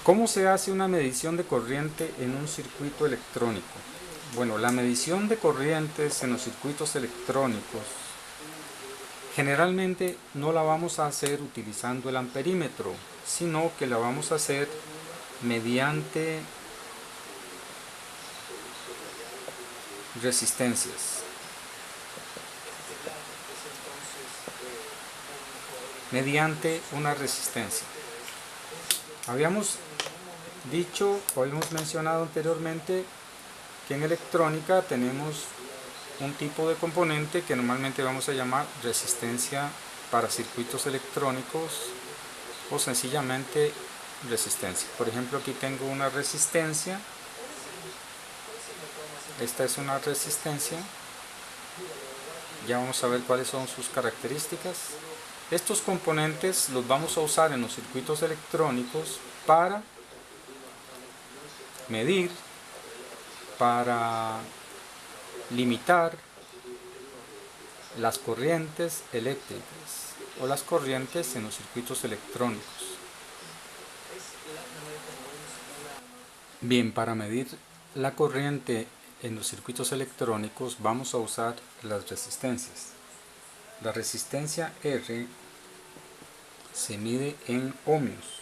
¿Cómo se hace una medición de corriente en un circuito electrónico? Bueno, la medición de corrientes en los circuitos electrónicos generalmente no la vamos a hacer utilizando el amperímetro, sino que la vamos a hacer mediante resistencias. Mediante una resistencia. Habíamos dicho o hemos mencionado anteriormente que en electrónica tenemos un tipo de componente que normalmente vamos a llamar resistencia para circuitos electrónicos o sencillamente resistencia. Por ejemplo, aquí tengo una resistencia. Esta es una resistencia. Ya vamos a ver cuáles son sus características. Estos componentes los vamos a usar en los circuitos electrónicos para medir, para limitar las corrientes eléctricas o las corrientes en los circuitos electrónicos. Bien, para medir la corriente en los circuitos electrónicos vamos a usar las resistencias. La resistencia R se mide en ohmios.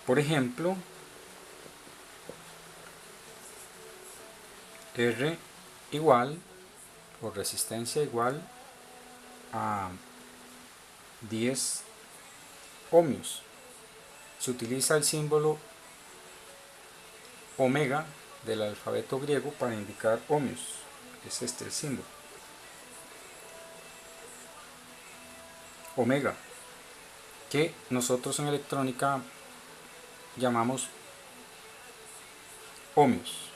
Por ejemplo, R igual o resistencia igual a 10 ohmios. Se utiliza el símbolo omega del alfabeto griego para indicar ohmios. Es este el símbolo. Omega, que nosotros en electrónica llamamos ohmios.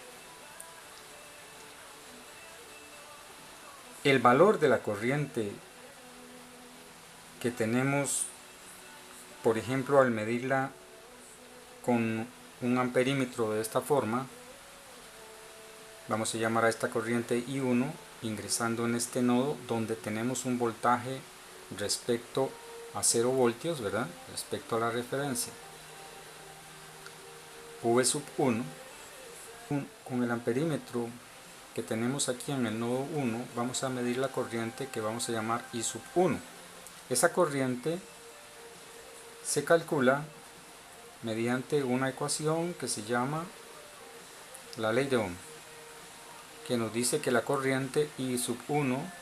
El valor de la corriente que tenemos, por ejemplo, al medirla con un amperímetro de esta forma, vamos a llamar a esta corriente I1, ingresando en este nodo donde tenemos un voltaje respecto a 0 voltios, ¿verdad? Respecto a la referencia. V sub 1, con el amperímetro que tenemos aquí en el nodo 1, vamos a medir la corriente que vamos a llamar I sub 1. Esa corriente se calcula mediante una ecuación que se llama la ley de Ohm, que nos dice que la corriente I sub 1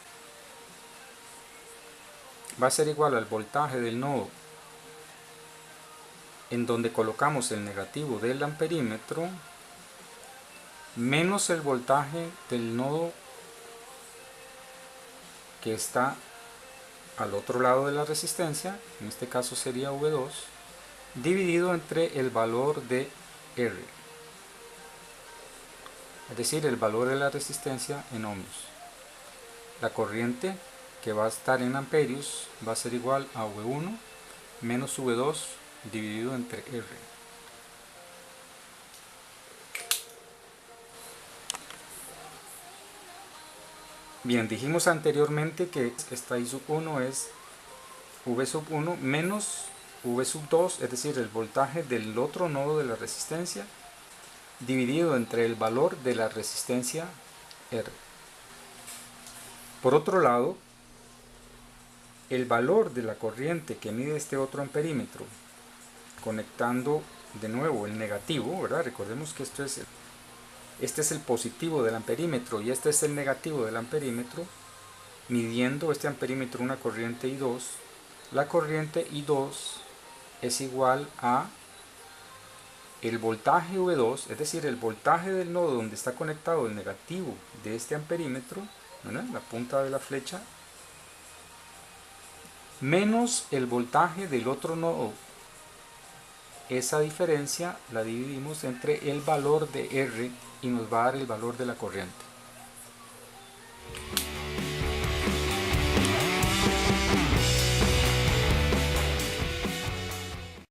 va a ser igual al voltaje del nodo en donde colocamos el negativo del amperímetro menos el voltaje del nodo que está al otro lado de la resistencia, en este caso sería V2, dividido entre el valor de R, es decir, el valor de la resistencia en ohmios. La corriente que va a estar en amperios va a ser igual a V1 menos V2 dividido entre R. Bien, dijimos anteriormente que esta I sub 1 es V sub 1 menos V sub 2, es decir, el voltaje del otro nodo de la resistencia, dividido entre el valor de la resistencia R. Por otro lado, el valor de la corriente que mide este otro amperímetro, conectando de nuevo el negativo, ¿verdad? Recordemos que este es el positivo del amperímetro y este es el negativo del amperímetro, midiendo este amperímetro una corriente I2. La corriente I2 es igual a el voltaje V2, es decir, el voltaje del nodo donde está conectado el negativo de este amperímetro, ¿verdad? La punta de la flecha, menos el voltaje del otro nodo. Esa diferencia la dividimos entre el valor de R y nos va a dar el valor de la corriente.